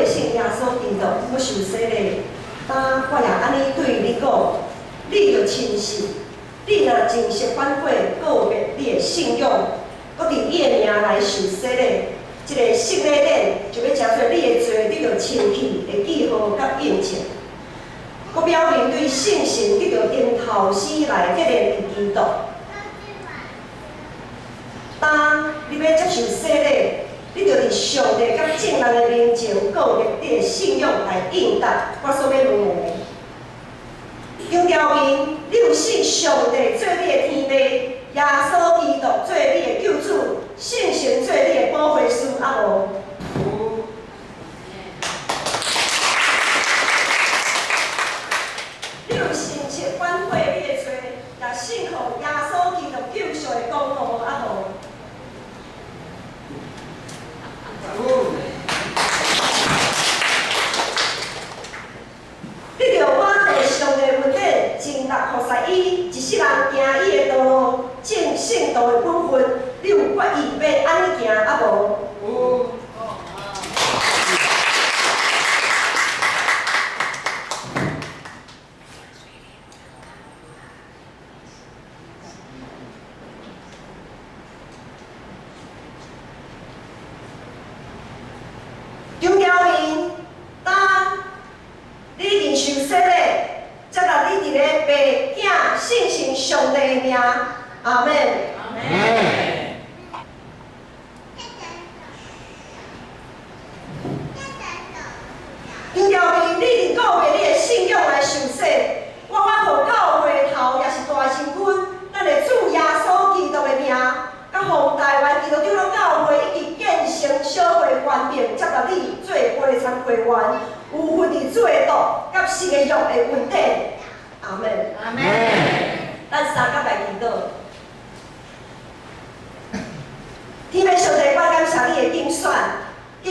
贵姓耶稣基督，我受洗礼。当我也安尼对你讲，你着亲信。你若真实反悔，告别你的信仰，搁伫伊的名来受洗礼，即个洗礼典就要诚做你的罪，你着清气的记号甲印证。搁表明对信神，你着因头死来结连伫基督。当你要接受洗礼，你着伫上帝甲正人的面前告别你的信仰来应答我所要问的。强调明，你有信上帝做你的天父，耶稣基督做你的救主，圣神做你的保惠师，啊无？你有信切反悔你的罪，也信靠耶稣基督救赎的公道，啊无？你着满地上帝恩典，尽力服侍伊，一世人行伊的道路，正圣道的本分，你有决意要安尼行，啊无？强调明，当你已经受洗礼，接纳你伫咧爸、囝、信心上帝的名，阿门。阿门。强调明，你伫告别你的信仰来受洗，我互教会头也是大神君，咱的主耶稣基督的名，甲互台湾基督长老教会以及建成小会官兵接纳你做陪参会员，有份伫主的道甲神的约的恩典，阿门。阿门。咱三甲来祈祷。天父上帝，我感谢你的竞选，张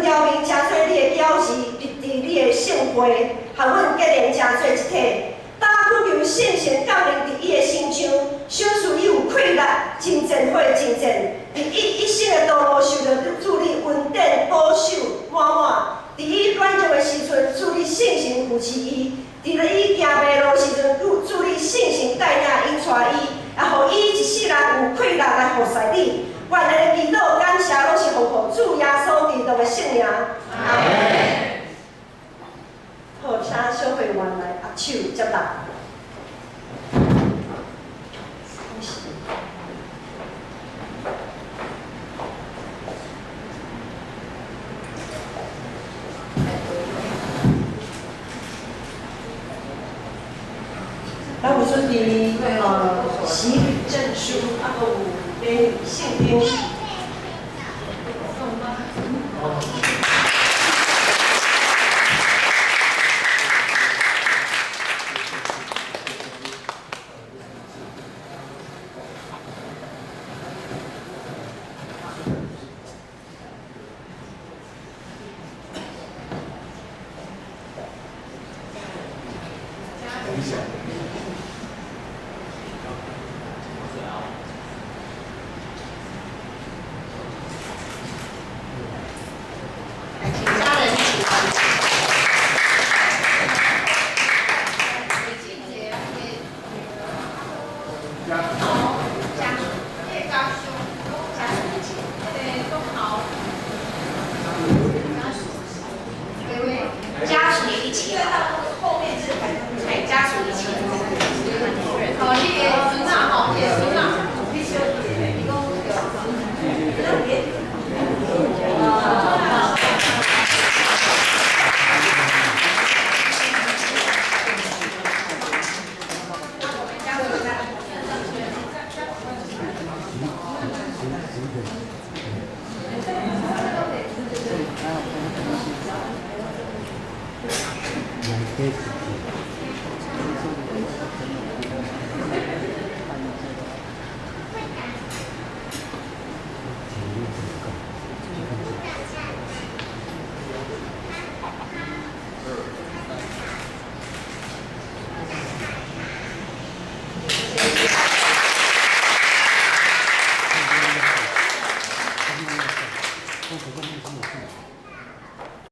条明诚做你的表示，立伫你的圣会，和阮结连诚做一体。打恳求圣神降临伫伊的心上，小事伊有快乐，真正会真正，伫伊一生的道路受到主你恩典保守满满。伫伊软弱的时阵，主你圣神扶持伊；伫咧伊行迷路时阵，主你圣神带领引带伊，也互伊一世人有快乐来服侍你。愿咱的祈祷感谢拢是奉靠主耶稣基督的圣名。阿门。好，请小会员来握手接纳。咱有准备洗礼证书，啊，搁有礼礼圣经。Thank you.